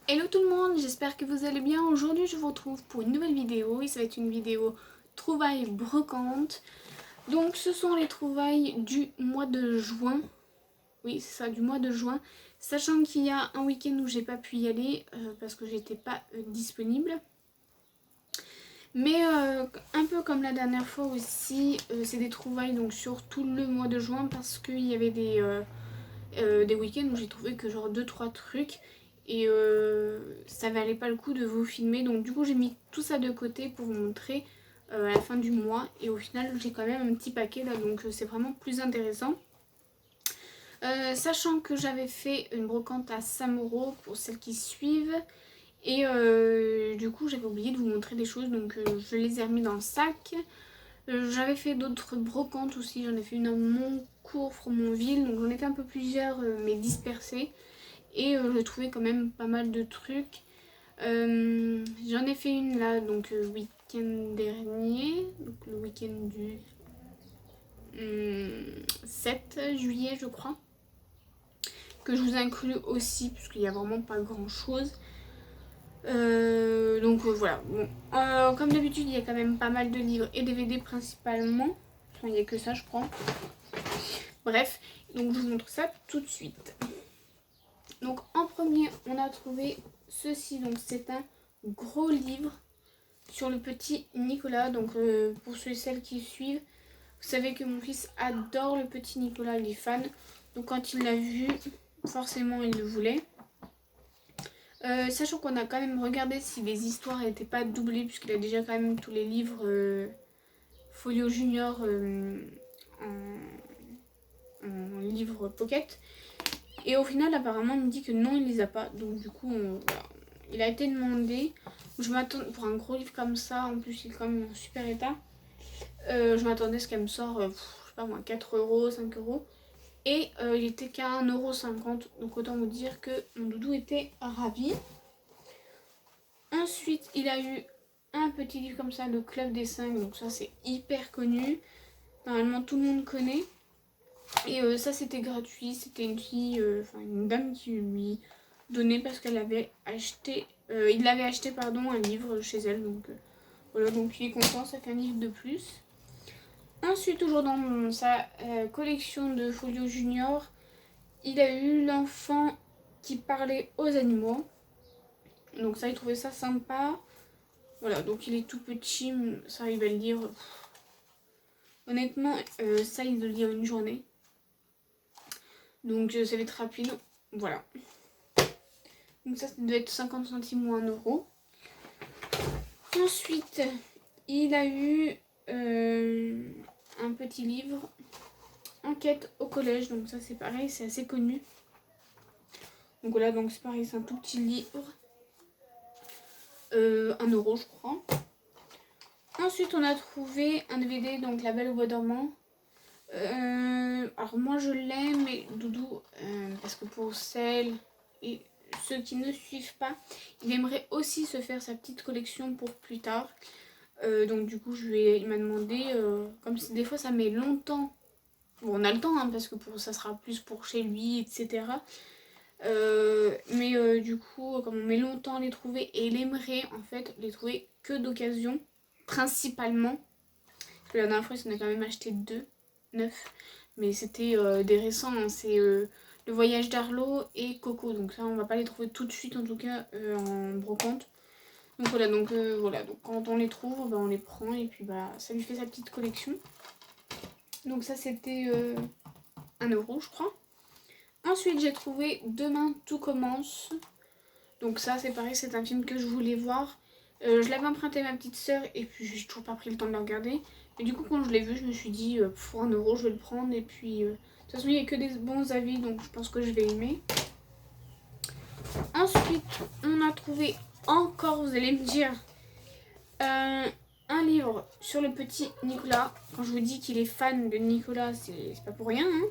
Hello tout le monde, j'espère que vous allez bien. Aujourd'hui je vous retrouve pour une nouvelle vidéo et ça va être une vidéo trouvailles brocantes. Donc ce sont les trouvailles du mois de juin. Oui c'est ça, du mois de juin. Sachant qu'il y a un week-end où j'ai pas pu y aller parce que j'étais pas disponible. Mais un peu comme la dernière fois aussi, c'est des trouvailles donc sur tout le mois de juin parce qu'il y avait des week-ends où j'ai trouvé que genre 2-3 trucs et ça valait pas le coup de vous filmer, donc du coup j'ai mis tout ça de côté pour vous montrer à la fin du mois et au final j'ai quand même un petit paquet là, donc c'est vraiment plus intéressant. Sachant que j'avais fait une brocante à 5 € pour celles qui suivent et du coup j'avais oublié de vous montrer des choses, donc je les ai remis dans le sac. J'avais fait d'autres brocantes aussi, j'en ai fait une à Montcourt, Fromontville, donc j'en ai fait un peu plusieurs mais dispersées. Et j'ai trouvé quand même pas mal de trucs. J'en ai fait une là, donc week-end dernier, donc le week-end du 7 juillet je crois, que je vous inclus aussi puisqu'il n'y a vraiment pas grand chose. Donc voilà, bon. Comme d'habitude il y a quand même pas mal de livres et DVD principalement, enfin il n'y a que ça je crois. Bref, donc je vous montre ça tout de suite. Donc en premier on a trouvé ceci, donc c'est un gros livre sur le petit Nicolas. Donc pour ceux et celles qui suivent, vous savez que mon fils adore le petit Nicolas, il est fan. Donc quand il l'a vu, forcément il le voulait. Sachant qu'on a quand même regardé si les histoires n'étaient pas doublées, puisqu'il a déjà quand même tous les livres Folio Junior en livre pocket. Et au final apparemment il me dit que non, il les a pas. Donc du coup voilà. Il a été demandé. Je m'attends pour un gros livre comme ça, en plus il est quand même en super état. Je m'attendais à ce qu'elle me sorte, je sais pas moi, 4 €, 5 €. Et il était qu'à 1,50 €. Donc autant vous dire que mon doudou était ravi. Ensuite, il a eu un petit livre comme ça, le Club des 5. Donc ça, c'est hyper connu. Normalement, tout le monde connaît. Et ça, c'était gratuit. C'était une fille, enfin une dame qui lui donnait parce qu'elle avait acheté, il avait acheté pardon, un livre chez elle. Donc voilà, donc il est content, ça fait un livre de plus. Ensuite, toujours dans sa collection de Folio Junior, il a eu l'enfant qui parlait aux animaux. Donc ça, il trouvait ça sympa. Voilà, donc il est tout petit, ça il va le lire. Honnêtement, ça il le lit en une journée. Donc ça va être rapide. Voilà. Donc ça doit être 50 centimes ou 1 €. Ensuite, il a eu un petit livre, Enquête au collège. Donc ça c'est pareil, c'est assez connu. Donc voilà, donc c'est pareil, c'est un tout petit livre. 1 € je crois. Ensuite on a trouvé un DVD, donc La Belle au bois dormant. Alors moi je l'aime, mais Doudou, parce que pour celles et ceux qui ne suivent pas, il aimerait aussi se faire sa petite collection pour plus tard. Donc du coup il m'a demandé, comme des fois ça met longtemps, bon on a le temps hein, parce que ça sera plus pour chez lui, etc. Mais du coup comme on met longtemps à les trouver, et il aimerait en fait les trouver que d'occasion, principalement. Parce que la dernière fois il s'en a quand même acheté 2 neufs, mais c'était des récents, hein. C'est Le Voyage d'Arlo et Coco, donc ça on va pas les trouver tout de suite en tout cas en brocante. Donc voilà, donc quand on les trouve, bah, on les prend et puis bah ça lui fait sa petite collection. Donc ça c'était 1 € je crois. Ensuite j'ai trouvé Demain tout commence. Donc ça c'est pareil, c'est un film que je voulais voir. Je l'avais emprunté à ma petite soeur et puis j'ai toujours pas pris le temps de le regarder. Et du coup quand je l'ai vu je me suis dit pour 1 € je vais le prendre. Et puis de toute façon il n'y a que des bons avis, donc je pense que je vais aimer. Ensuite on a trouvé encore, vous allez me dire, un livre sur le petit Nicolas. Quand je vous dis qu'il est fan de Nicolas, c'est pas pour rien hein.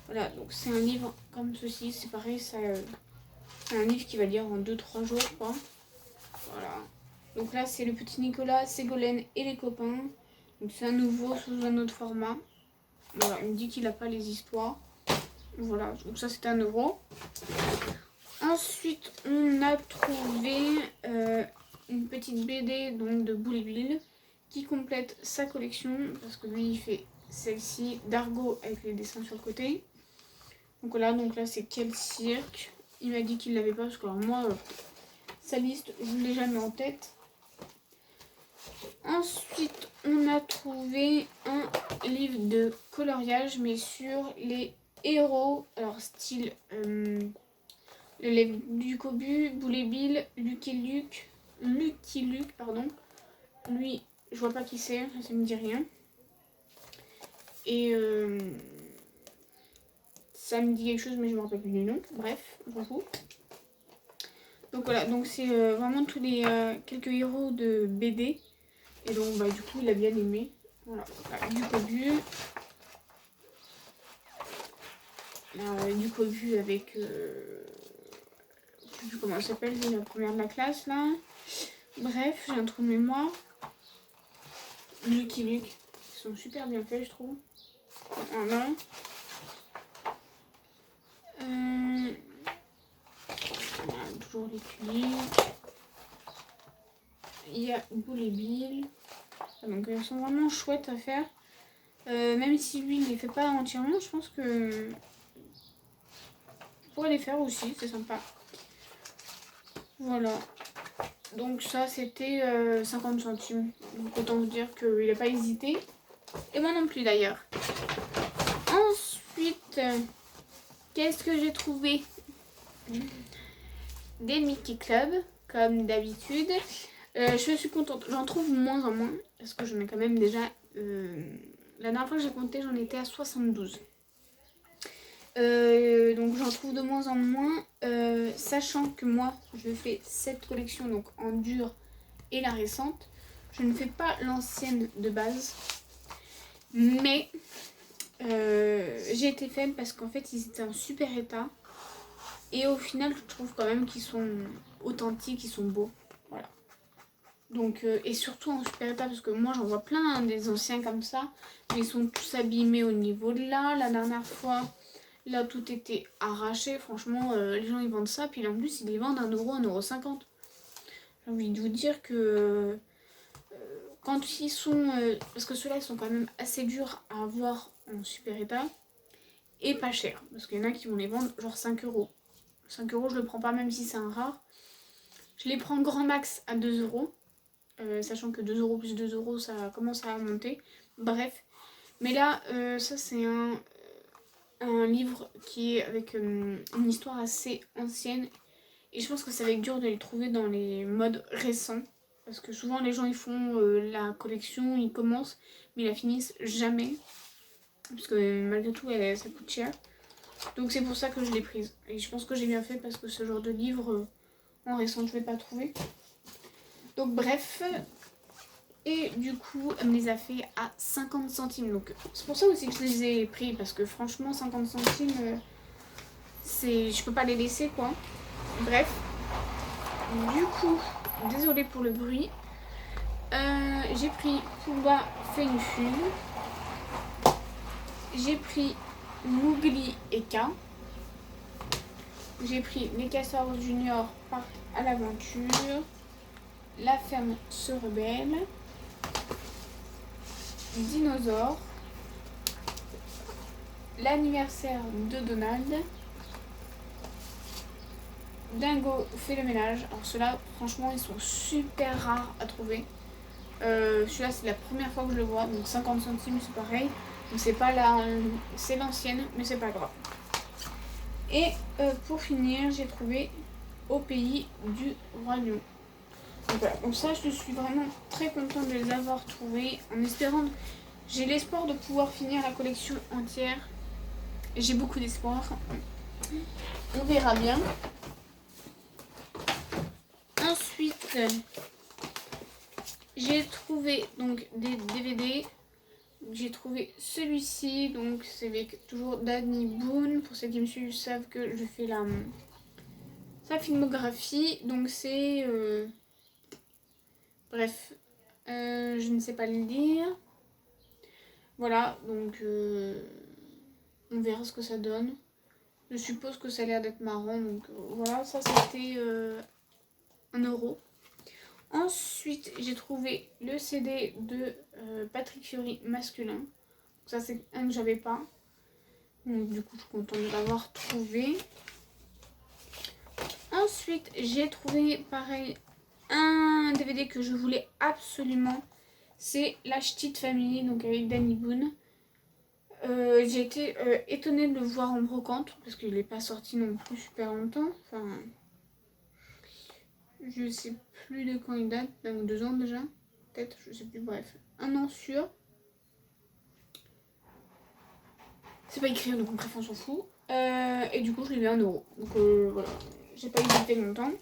Voilà, donc c'est un livre comme ceci, c'est pareil, c'est un livre qui va lire en 2-3 jours je crois. Voilà. Donc là c'est le petit Nicolas, Ségolène et les copains. Donc c'est un nouveau sous un autre format. Voilà, il me dit qu'il n'a pas les histoires. Voilà, donc ça c'était 1 €. Ensuite, on a trouvé une petite BD donc, de Boule et Bill qui complète sa collection parce que lui il fait celle-ci d'Argo avec les dessins sur le côté. Donc là c'est quel cirque. Il m'a dit qu'il l'avait pas parce que alors, moi sa liste je ne l'ai jamais en tête. Ensuite on a trouvé un livre de coloriage mais sur les héros, alors style le du Cobu, Boule et Bill, Lucky Luke, pardon. Lui, je vois pas qui c'est, ça me dit rien. Et ça me dit quelque chose, mais je me rappelle plus du nom. Bref, on s'en fout. Donc voilà, donc c'est vraiment tous les quelques héros de BD. Et donc bah, du coup, il a bien aimé. Voilà, du Cobu. Du Cobu avec... je sais plus comment elle s'appelle, c'est la première de la classe là. Bref, j'ai un trou de mémoire. Lucky Luke, ils sont super bien faits, je trouve. Voilà. Toujours les Luke. Il y a Boule et Bill. Donc elles sont vraiment chouettes à faire. Même si lui il les fait pas entièrement, je pense que je pourrais les faire aussi, c'est sympa. Voilà. Donc ça c'était 50 centimes. Donc autant vous dire qu'il n'a pas hésité. Et moi non plus d'ailleurs. Ensuite, qu'est-ce que j'ai trouvé? Des Mickey Club, comme d'habitude. Je suis contente. J'en trouve moins en moins. Parce que j'en ai quand même déjà... la dernière fois que j'ai compté, j'en étais à 72. Donc j'en trouve de moins en moins. Sachant que moi, je fais cette collection donc en dur et la récente. Je ne fais pas l'ancienne de base. Mais j'ai été faible parce qu'en fait, ils étaient en super état. Et au final, je trouve quand même qu'ils sont authentiques, ils sont beaux. Voilà. Donc, et surtout en super état, parce que moi j'en vois plein des anciens comme ça. Mais ils sont tous abîmés au niveau de là. La dernière fois, là tout était arraché. Franchement, les gens ils vendent ça. Puis en plus, ils les vendent 1 euro, 1,50 €. J'ai envie de vous dire que quand ils sont... parce que ceux-là, ils sont quand même assez durs à avoir en super état. Et pas cher. Parce qu'il y en a qui vont les vendre genre 5 €. 5 €, je le prends pas même si c'est un rare. Je les prends grand max à 2 €. Sachant que 2 € plus 2 €, ça commence à monter. Bref. Mais là, ça c'est un livre qui est avec une histoire assez ancienne. Et je pense que ça va être dur de les trouver dans les modes récents. Parce que souvent les gens ils font la collection, ils commencent, mais ils la finissent jamais. Parce que malgré tout, ça coûte cher. Donc c'est pour ça que je l'ai prise. Et je pense que j'ai bien fait parce que ce genre de livre en récent je vais pas trouver. Donc bref. Et du coup elle me les a fait à 50 centimes. Donc c'est pour ça aussi que je les ai pris. Parce que franchement 50 centimes je peux pas les laisser quoi. Bref. Du coup, désolée pour le bruit. J'ai pris Pooba fait une fume. J'ai pris Mowgli et K. J'ai pris Les Casseurs Junior partent à l'aventure. La ferme se rebelle. Dinosaure. L'anniversaire de Donald. Dingo fait le ménage. Alors ceux-là, franchement, ils sont super rares à trouver. Celui-là, c'est la première fois que je le vois. Donc 50 centimes, c'est pareil. Donc c'est pas c'est l'ancienne, mais c'est pas grave. Et pour finir, j'ai trouvé Au pays du roi lion. Donc voilà, donc ça je suis vraiment très contente de les avoir trouvés. En espérant, j'ai l'espoir de pouvoir finir la collection entière. J'ai beaucoup d'espoir. On verra bien. Ensuite, j'ai trouvé donc des DVD. J'ai trouvé celui-ci, donc c'est avec toujours Danny Boone. Pour ceux qui me suivent savent que je fais sa filmographie. Donc c'est... bref, je ne sais pas le dire. Voilà, donc on verra ce que ça donne. Je suppose que ça a l'air d'être marrant. Donc voilà, ça c'était 1 €. Ensuite, j'ai trouvé le CD de Patrick Fiori masculin. Ça, c'est un que j'avais pas. Donc, du coup, je suis contente de l'avoir trouvé. Ensuite, j'ai trouvé, pareil, un DVD que je voulais absolument. C'est La Ch'tite Famille, donc avec Danny Boone. J'ai été étonnée de le voir en brocante, parce qu'il n'est pas sorti non plus super longtemps. Enfin, je sais plus de quand il date, donc 2 ans déjà. Peut-être, je sais plus, bref. 1 an sûr. C'est pas écrit, donc bref, on s'en fout. Et du coup, je l'ai eu 1 €. Donc voilà, j'ai pas hésité longtemps.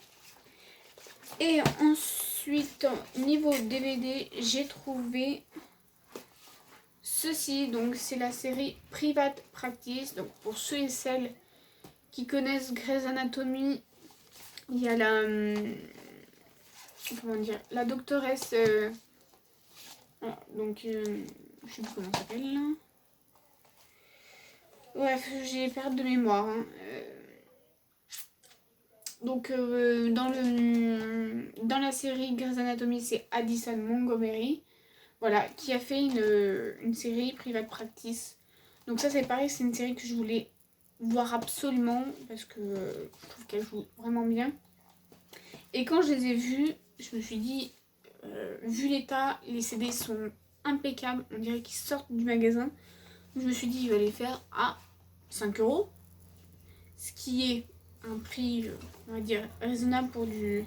Et ensuite, niveau DVD, j'ai trouvé ceci. Donc, c'est la série Private Practice. Donc, pour ceux et celles qui connaissent Grey's Anatomy, il y a la. Comment dire, la doctoresse. Voilà, donc, je sais plus comment ça s'appelle là. Bref, j'ai perte de mémoire. Hein. Donc, dans la série Grey's Anatomy, c'est Addison Montgomery, voilà, qui a fait une série Private Practice. Donc ça, c'est pareil, c'est une série que je voulais voir absolument, parce que je trouve qu'elle joue vraiment bien. Et quand je les ai vus, je me suis dit, vu l'état, les CD sont impeccables, on dirait qu'ils sortent du magasin. Je me suis dit, je vais les faire à 5 €, ce qui est un prix, on va dire, raisonnable pour du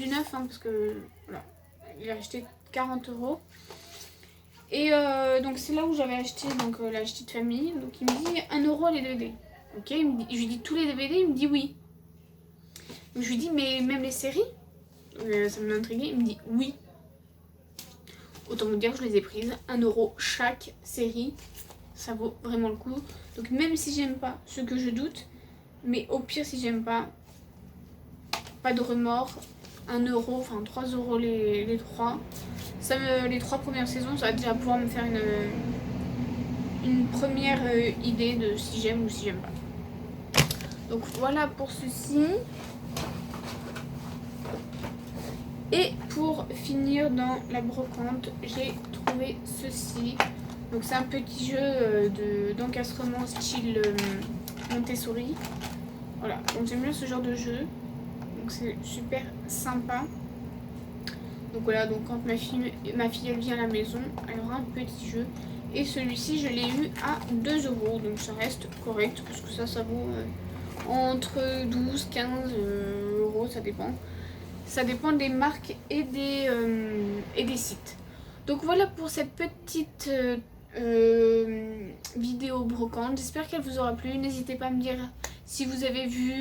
neuf, hein, parce que voilà, il a acheté 40 €. Et donc c'est là où j'avais acheté donc, La Ch'tite Famille. Donc il me dit 1 € les DVD. Ok, je lui dis tous les DVD, il me dit oui. Donc je lui dis mais même les séries, ça m'a intrigué, il me dit oui. Autant vous dire que je les ai prises, 1 € chaque série, ça vaut vraiment le coup. Donc même si j'aime pas, ce que je doute, mais au pire si j'aime pas de remords, 1 €, enfin 3 € les 3. Les 3 premières saisons, ça va déjà pouvoir me faire une première idée de si j'aime ou si j'aime pas. Donc voilà pour ceci. Et pour finir dans la brocante, j'ai trouvé ceci. Donc c'est un petit jeu d'encastrement style Montessori. Voilà, donc j'aime bien ce genre de jeu. Donc c'est super sympa. Donc voilà, donc quand ma fille elle vient à la maison, elle aura un petit jeu. Et celui-ci, je l'ai eu à 2 €. Donc ça reste correct, parce que ça vaut entre 12 15 €, ça dépend. Ça dépend des marques et des sites. Donc voilà pour cette petite vidéo brocante. J'espère qu'elle vous aura plu. N'hésitez pas à me dire si vous avez vu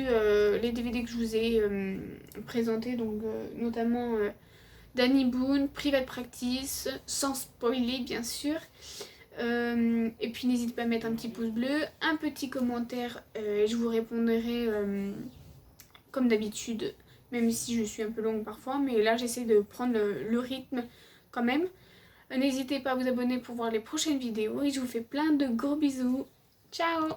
les DVD que je vous ai présentés. Donc notamment Danny Boone, Private Practice, sans spoiler bien sûr. Et puis n'hésitez pas à mettre un petit pouce bleu, un petit commentaire, et je vous répondrai comme d'habitude, même si je suis un peu longue parfois, mais là j'essaie de prendre le rythme quand même. N'hésitez pas à vous abonner pour voir les prochaines vidéos et je vous fais plein de gros bisous. Ciao!